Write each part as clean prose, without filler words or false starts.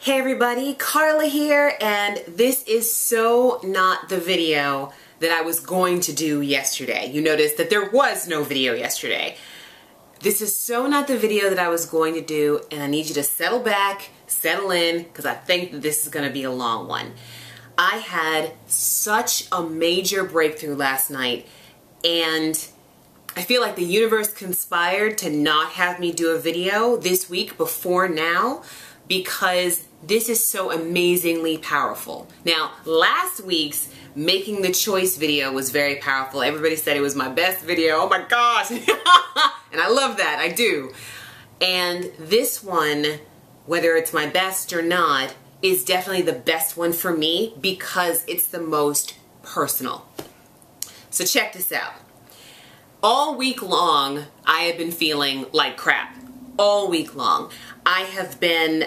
Hey everybody, Carla here, and this is so not the video that I was going to do yesterday. You noticed that there was no video yesterday. This is so not the video that I was going to do, and I need you to settle back, settle in, because I think that this is going to be a long one. I had such a major breakthrough last night, and I feel like the universe conspired to not have me do a video this week before now, because this is so amazingly powerful. Now, last week's making the choice video was very powerful. Everybody said it was my best video. Oh my gosh. And I love that. I do. And this one, whether it's my best or not, is definitely the best one for me because it's the most personal. So check this out. All week long, I have been feeling like crap. All week long. I have been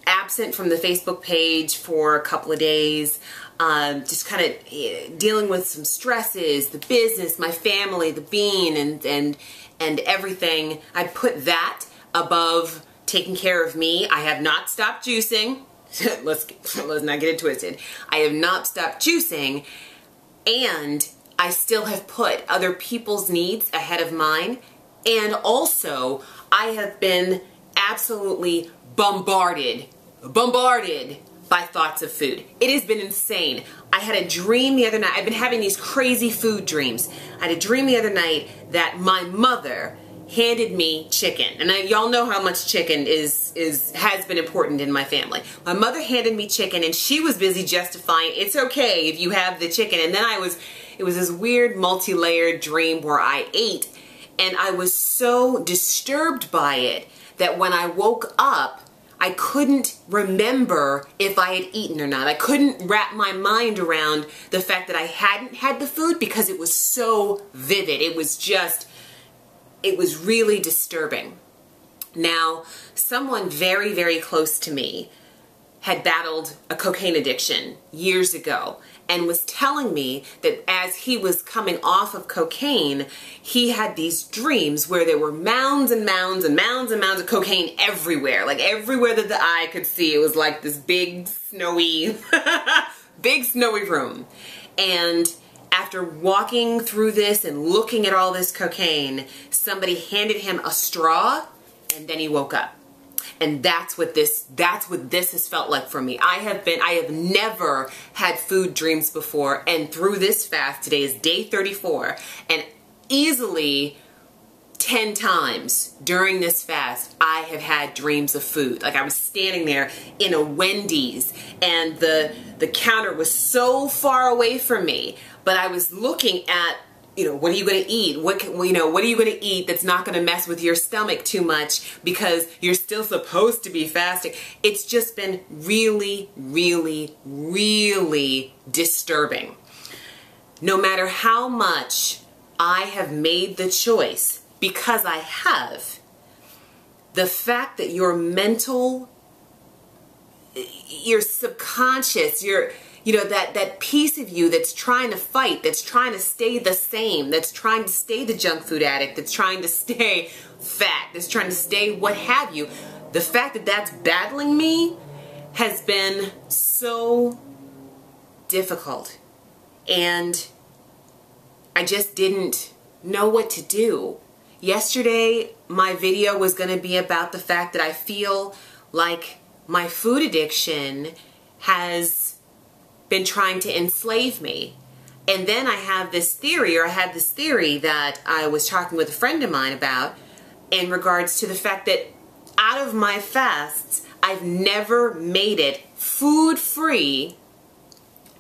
absent from the Facebook page for a couple of days, just kind of dealing with some stresses, the business, my family, the bean, and everything. I put that above taking care of me. I have not stopped juicing. let's not get it twisted. I have not stopped juicing, and I still have put other people's needs ahead of mine. And also, I have been absolutely bombarded by thoughts of food. It has been insane. I had a dream the other night. I've been having these crazy food dreams. I had a dream the other night that my mother handed me chicken. And y'all know how much chicken has been important in my family. My mother handed me chicken, and she was busy justifying it's okay if you have the chicken. And then it was this weird multi-layered dream where I ate, and I was so disturbed by it that when I woke up, I couldn't remember if I had eaten or not. I couldn't wrap my mind around the fact that I hadn't had the food because it was so vivid. It was really disturbing. Now, someone very, very close to me had battled a cocaine addiction years ago and was telling me that as he was coming off of cocaine, he had these dreams where there were mounds and mounds and mounds and mounds of cocaine everywhere. Like everywhere that the eye could see, it was like this big snowy, big snowy room. And after walking through this and looking at all this cocaine, somebody handed him a straw, and then he woke up. And that's what this has felt like for me. I have never had food dreams before, and through this fast, today is day 34, and easily 10 times during this fast, I have had dreams of food. Like I was standing there in a Wendy's, and the counter was so far away from me, but I was looking at, what are you going to eat? What are you going to eat that's not going to mess with your stomach too much because you're still supposed to be fasting? It's just been really, really, really disturbing. No matter how much I have made the choice, because I have, the fact that your mental, your subconscious, that piece of you that's trying to fight, that's trying to stay the same, that's trying to stay the junk food addict, that's trying to stay fat, that's trying to stay what have you, the fact that that's battling me has been so difficult. And I just didn't know what to do. Yesterday, my video was going to be about the fact that I feel like my food addiction has been trying to enslave me. And then I had this theory that I was talking with a friend of mine about in regards to the fact that out of my fasts, I've never made it food-free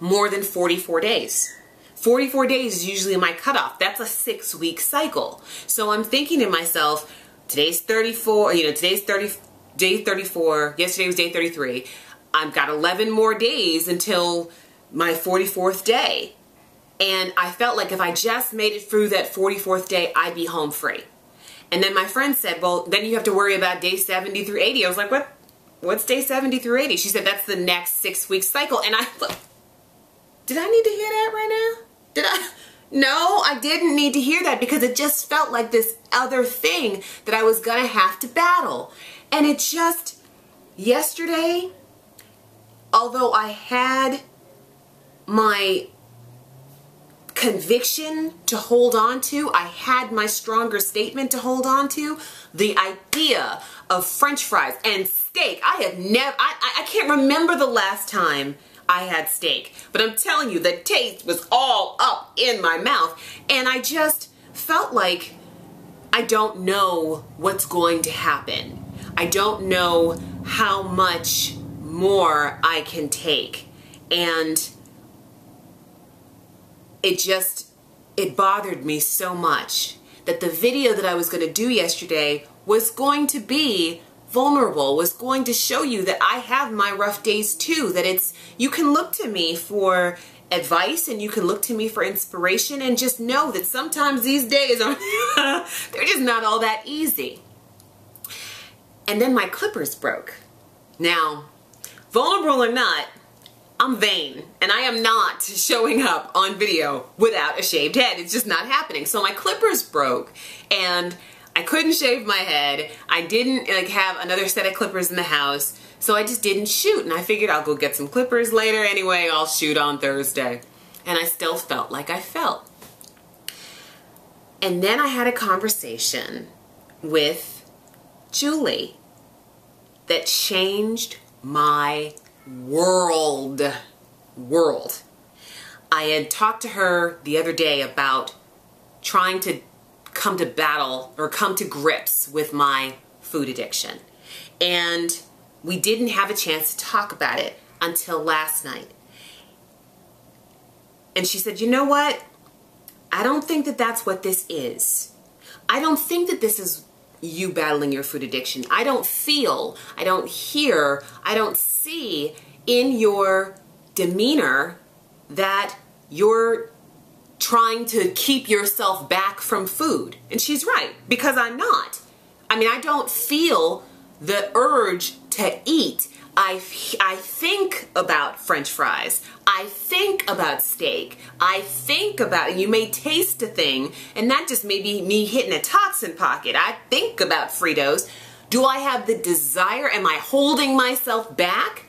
more than 44 days. 44 days is usually my cutoff. That's a 6-week cycle. So I'm thinking to myself, today's 34, day 34, yesterday was day 33. I've got 11 more days until my 44th day. And I felt like if I just made it through that 44th day, I'd be home free. And then my friend said, well, then you have to worry about day 70 through 80. I was like, what's day 70 through 80? She said, that's the next 6-week cycle. And I thought, did I need to hear that right now? Did I? No, I didn't need to hear that because it just felt like this other thing that I was going to have to battle. And it just, yesterday, although I had my conviction to hold on to, I had my stronger statement to hold on to, the idea of French fries and steak. I can't remember the last time I had steak, but I'm telling you, the taste was all up in my mouth, and I just felt like I don't know what's going to happen. I don't know how much more I can take, and it bothered me so much that the video that I was going to do yesterday was going to be vulnerable, was going to show you that I have my rough days too, that you can look to me for advice and you can look to me for inspiration, and just know that sometimes these days are they're just not all that easy. And then my clippers broke. Now, vulnerable or not, I'm vain, and I am not showing up on video without a shaved head. It's just not happening. So my clippers broke, and I couldn't shave my head. I didn't have another set of clippers in the house, so I just didn't shoot. And I figured I'll go get some clippers later anyway. I'll shoot on Thursday. And I still felt like I felt. And then I had a conversation with Julie that changed my world. I had talked to her the other day about trying to come to grips with my food addiction. And we didn't have a chance to talk about it until last night. And she said, you know what? I don't think that that's what this is. I don't think that this is you battling your food addiction. I don't feel, I don't hear, I don't see in your demeanor that you're trying to keep yourself back from food. And she's right, because I'm not. I mean, I don't feel the urge to eat. I think about French fries. I think about steak. I think about, you may taste a thing, and that just may be me hitting a toxin pocket. I think about Fritos. Do I have the desire? Am I holding myself back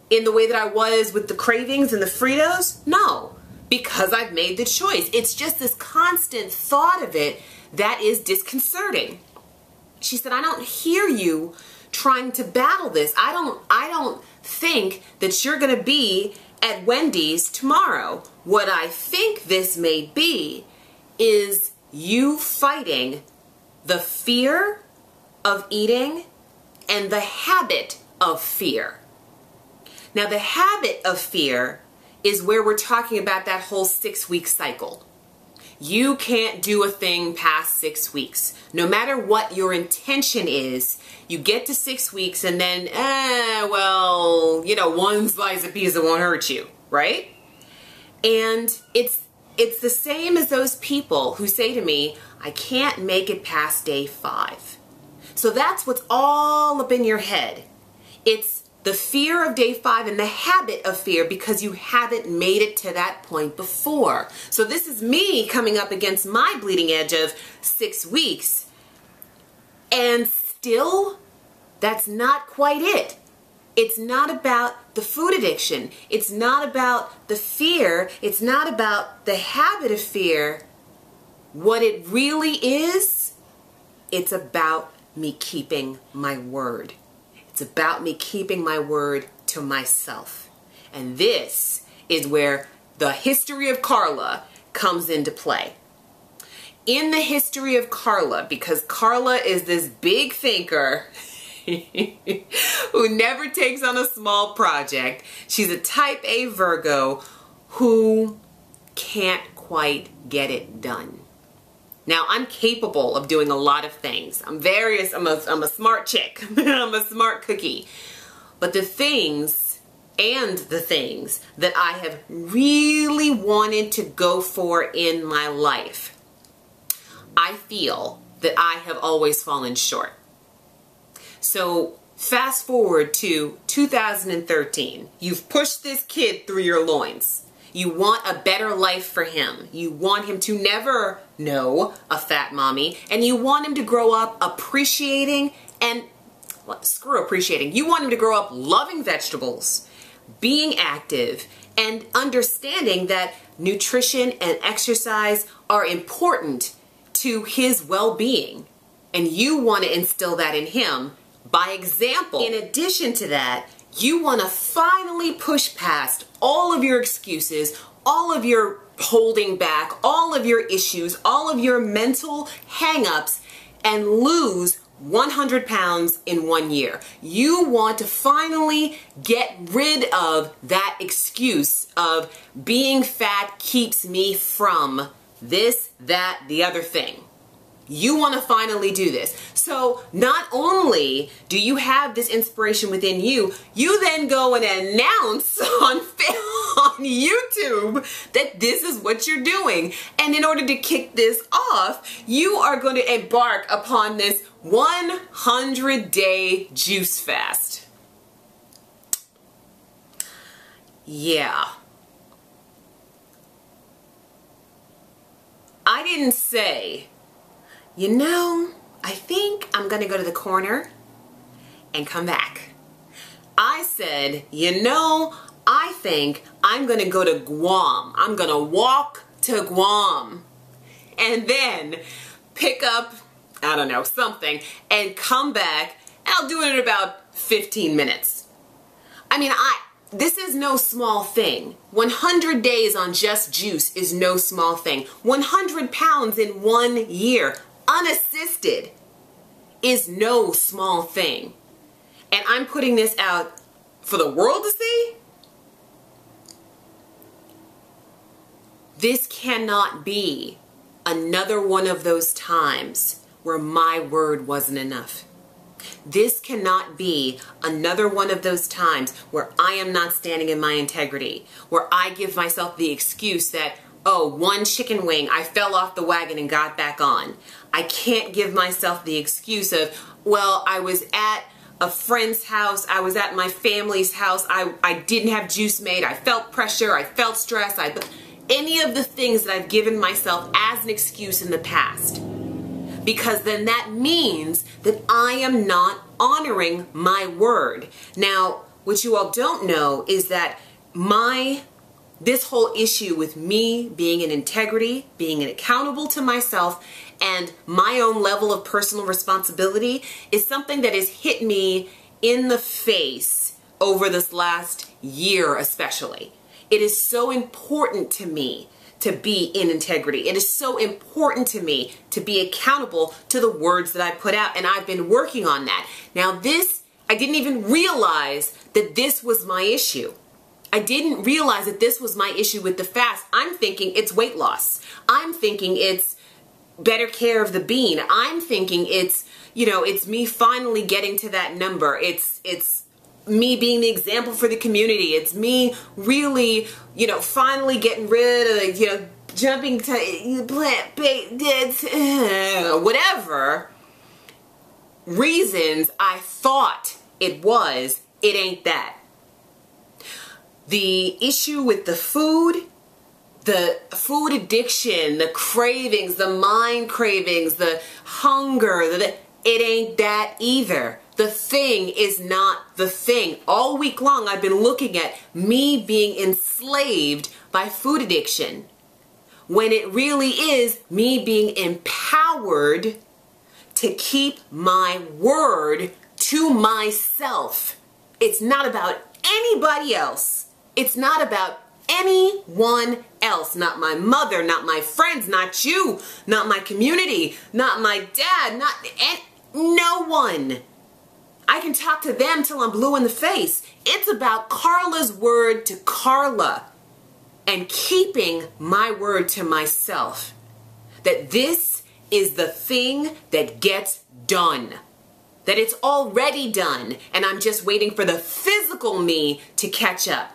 in the way that I was with the cravings and the Fritos? No, because I've made the choice. It's just this constant thought of it that is disconcerting. She said, I don't hear you trying to battle this. I don't think that you're going to be at Wendy's tomorrow. What I think this may be is you fighting the fear of eating and the habit of fear. Now, the habit of fear is where we're talking about that whole 6-week cycle. You can't do a thing past 6 weeks. No matter what your intention is, you get to 6 weeks and then, well, you know, one slice of pizza won't hurt you, right? And it's the same as those people who say to me, I can't make it past day 5. So that's what's all up in your head. It's the fear of day 5 and the habit of fear because you haven't made it to that point before. So this is me coming up against my bleeding edge of 6 weeks. And still, that's not quite it. It's not about the food addiction. It's not about the fear. It's not about the habit of fear. What it really is, it's about me keeping my word. It's about me keeping my word to myself. And this is where the history of Carla comes into play. In the history of Carla, because Carla is this big thinker who never takes on a small project, she's a type A Virgo who can't quite get it done. Now, I'm capable of doing a lot of things. I'm a smart chick. I'm a smart cookie. But the things that I have really wanted to go for in my life, I feel that I have always fallen short. So fast forward to 2013. You've pushed this kid through your loins. You want a better life for him. You want him to never know a fat mommy, and you want him to grow up appreciating and, well, screw appreciating. You want him to grow up loving vegetables being active and understanding that nutrition and exercise are important to his well-being. And you want to instill that in him by example. In addition to that, you want to finally push past all of your excuses, all of your holding back, all of your issues, all of your mental hang-ups, and lose 100 pounds in 1 year. You want to finally get rid of that excuse of being fat keeps me from this, that, the other thing. You want to finally do this. So not only do you have this inspiration within you, you then go and announce on YouTube that this is what you're doing. And in order to kick this off, you are going to embark upon this 100-day juice fast. Yeah. I didn't say, you know, I think I'm going to go to the corner and come back. I said, you know, I think I'm going to go to Guam. I'm going to walk to Guam and then pick up, I don't know, something and come back, and I'll do it in about 15 minutes. I mean, this is no small thing. 100 days on just juice is no small thing. 100 pounds in 1 year, unassisted, is no small thing. And I'm putting this out for the world to see. This cannot be another one of those times where my word wasn't enough. This cannot be another one of those times where I am not standing in my integrity, where I give myself the excuse that, oh, one chicken wing, I fell off the wagon and got back on. I can't give myself the excuse of, well, I was at a friend's house, I was at my family's house, I didn't have juice made, I felt pressure, I felt stress, any of the things that I've given myself as an excuse in the past. Because then that means that I am not honoring my word. Now, what you all don't know is that this whole issue with me being in integrity, being accountable to myself, and my own level of personal responsibility is something that has hit me in the face over this last year especially. It is so important to me to be in integrity. It is so important to me to be accountable to the words that I put out, and I've been working on that. Now I didn't even realize that this was my issue. I didn't realize that this was my issue with the fast. I'm thinking it's weight loss. I'm thinking it's better care of the bean. I'm thinking it's, you know, it's me finally getting to that number. It's me being the example for the community. It's me really, you know, finally getting rid of the, you know, jumping to plant-based, whatever reasons I thought it was, it ain't that. The issue with the food addiction, the cravings, the mind cravings, the hunger, it ain't that either. The thing is not the thing. All week long I've been looking at me being enslaved by food addiction, when it really is me being empowered to keep my word to myself. It's not about anybody else. It's not about anyone else. Not my mother, not my friends, not you, not my community, not my dad, no one. I can talk to them till I'm blue in the face. It's about Carla's word to Carla and keeping my word to myself. That this is the thing that gets done. That it's already done and I'm just waiting for the physical me to catch up.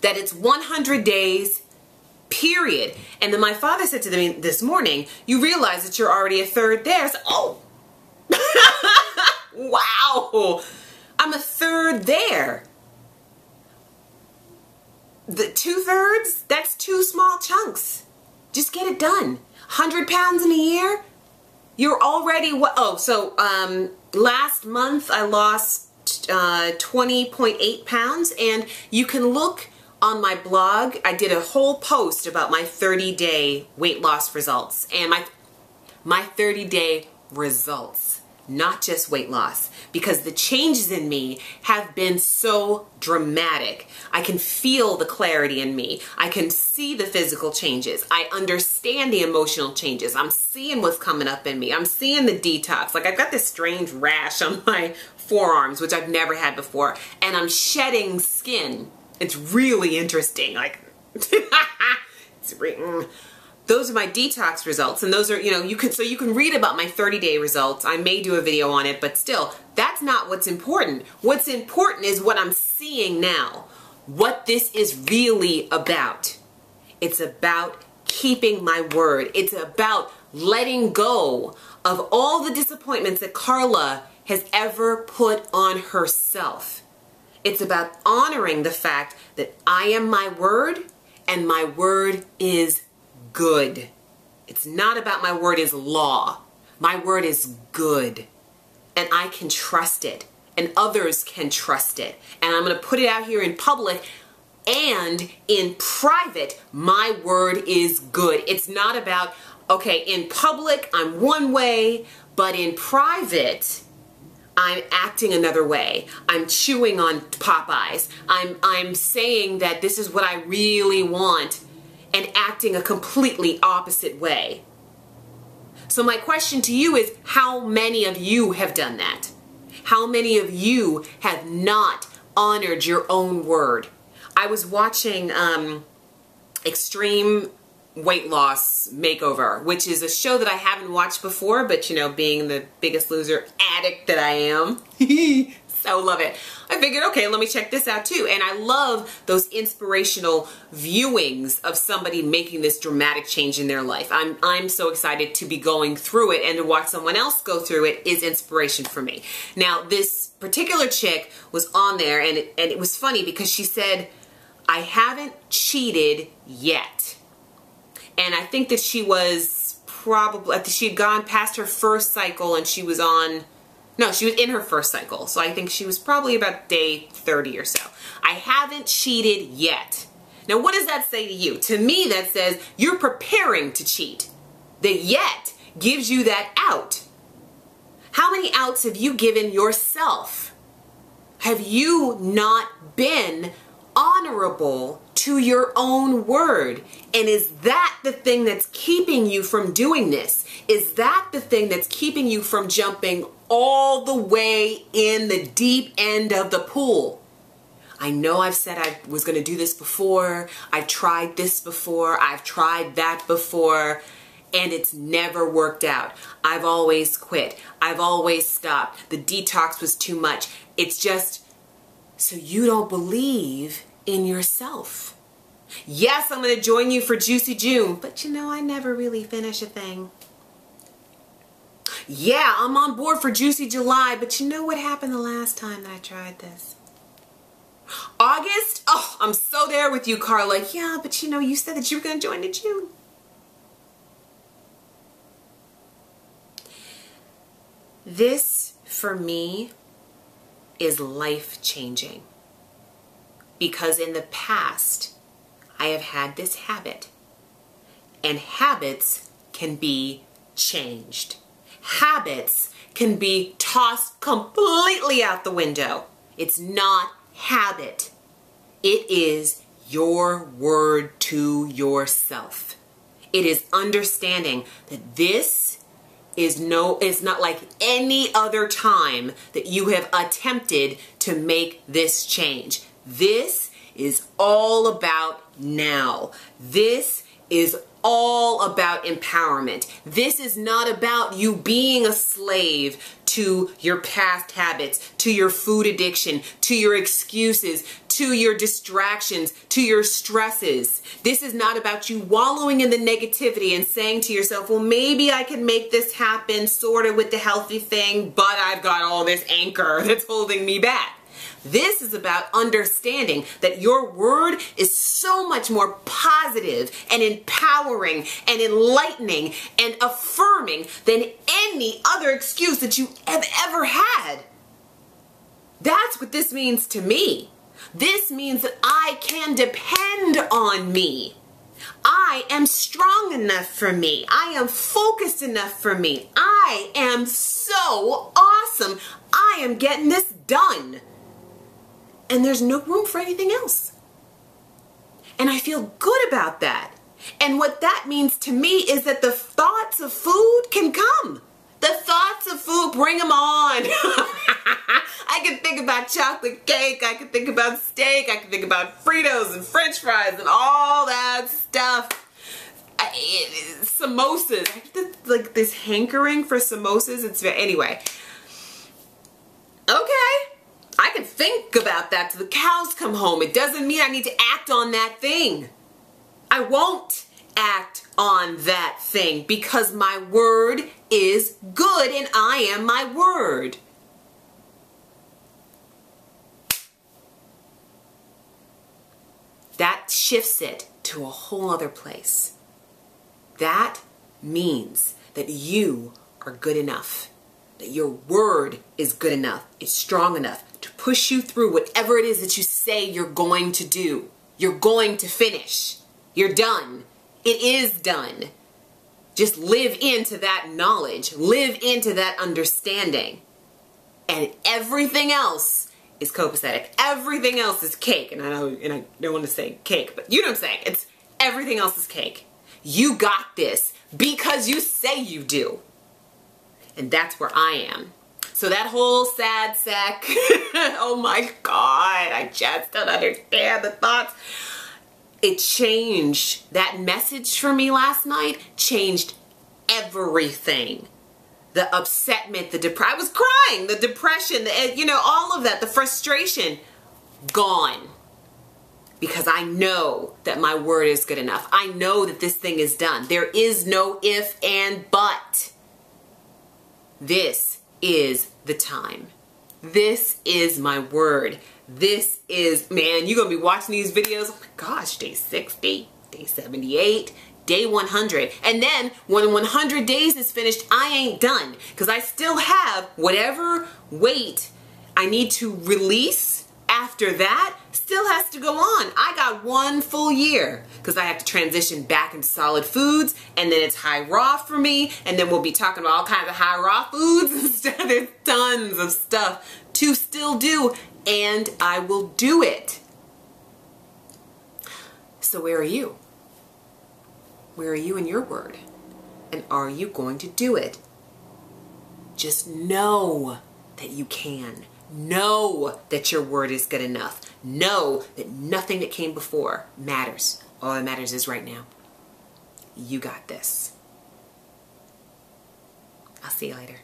That it's 100 days, period. And then my father said to me this morning, you realize that you're already a third there. I said, oh. Wow, I'm a third there. The 2/3, that's 2 small chunks. Just get it done. 100 pounds in a year, you're already what? Oh, so last month I lost 20.8 pounds, and you can look on my blog. I did a whole post about my 30-day weight loss results, and my 30-day results, not just weight loss, because the changes in me have been so dramatic. I can feel the clarity in me. I can see the physical changes. I understand the emotional changes. I'm seeing what's coming up in me. I'm seeing the detox. Like, I've got this strange rash on my forearms, which I've never had before, and I'm shedding skin. It's really interesting. Like, those are my detox results, and those are, you know, you can read about my 30-day results. I may do a video on it, but still, that's not what's important. What's important is what I'm seeing now, what this is really about. It's about keeping my word. It's about letting go of all the disappointments that Carla has ever put on herself. It's about honoring the fact that I am my word, and my word is good. It's not about my word is law. My word is good, and I can trust it, and others can trust it. And I'm going to put it out here in public and in private. My word is good. It's not about, okay, in public I'm one way, but in private I'm acting another way. I'm chewing on Popeyes. I'm saying that this is what I really want and acting a completely opposite way. So my question to you is, how many of you have done that? How many of you have not honored your own word? I was watching Extreme Weight Loss Makeover, which is a show that I haven't watched before, but you know, being the Biggest Loser addict that I am, so love it. I figured, okay, let me check this out too. And I love those inspirational viewings of somebody making this dramatic change in their life. I'm so excited to be going through it, and to watch someone else go through it is inspiration for me. Now, this particular chick was on there, and it was funny because she said, I haven't cheated yet. And I think that she was probably, she had gone past her first cycle, and she was on, no, she was in her first cycle. So I think she was probably about day 30 or so. I haven't cheated yet. Now, what does that say to you? To me, that says you're preparing to cheat. The yet gives you that out. How many outs have you given yourself? Have you not been honorable to your own word? And is that the thing that's keeping you from doing this? Is that the thing that's keeping you from jumping all the way in the deep end of the pool? I know I've said I was going to do this before. I've tried this before. I've tried that before. And it's never worked out. I've always quit. I've always stopped. The detox was too much. It's just so you don't believe in yourself. Yes, I'm going to join you for Juicy June, but you know, I never really finish a thing. Yeah, I'm on board for Juicy July, but you know what happened the last time that I tried this? August? Oh, I'm so there with you, Carla. Yeah, but you know, you said that you were going to join in June. This, for me, is life-changing. Because in the past, I have had this habit. And habits can be changed. Habits can be tossed completely out the window. It's not habit. It is your word to yourself. It is understanding that this is not like any other time that you have attempted to make this change. This is all about now. This is all about empowerment. This is not about you being a slave to your past habits, to your food addiction, to your excuses, to your distractions, to your stresses. This is not about you wallowing in the negativity and saying to yourself, well, maybe I can make this happen sort of with the healthy thing, but I've got all this anchor that's holding me back. This is about understanding that your word is so much more positive and empowering and enlightening and affirming than any other excuse that you have ever had. That's what this means to me. This means that I can depend on me. I am strong enough for me. I am focused enough for me. I am so awesome. I am getting this done. And there's no room for anything else. And I feel good about that. And what that means to me is that the thoughts of food can come. The thoughts of food, bring them on. I can think about chocolate cake. I can think about steak. I can think about Fritos and French fries and all that stuff. Samosas. I have like this hankering for samosas. Anyway. Okay. I can think about that till the cows come home. It doesn't mean I need to act on that thing. I won't act on that thing because my word is good and I am my word. That shifts it to a whole other place. That means that you are good enough, that your word is good enough, is strong enough to push you through whatever it is that you say you're going to do. You're going to finish. You're done. It is done. Just live into that knowledge. Live into that understanding. And everything else is copacetic. Everything else is cake. And I don't want to say cake, but you know what I'm saying. It's everything else is cake. You got this because you say you do. And that's where I am. So that whole sad sack, oh my God, I just don't understand the thoughts. It changed, that message for me last night changed everything. The upsetment, I was crying, the depression, all of that, the frustration, gone. Because I know that my word is good enough. I know that this thing is done. There is no if and but. This is the time. This is my word. This is, man, you're going to be watching these videos. Oh my gosh, day 60, day 78, day 100. And then when 100 days is finished, I ain't done. Because I still have whatever weight I need to release after that still has to go on. I got 1 full year because I have to transition back into solid foods, and then it's high raw for me, and then we'll be talking about all kinds of high raw foods and stuff. There's tons of stuff to still do, and I will do it. So where are you? Where are you in your word? And are you going to do it? Just know that you can. Know that your word is good enough. Know that nothing that came before matters. All that matters is right now. You got this. I'll see you later.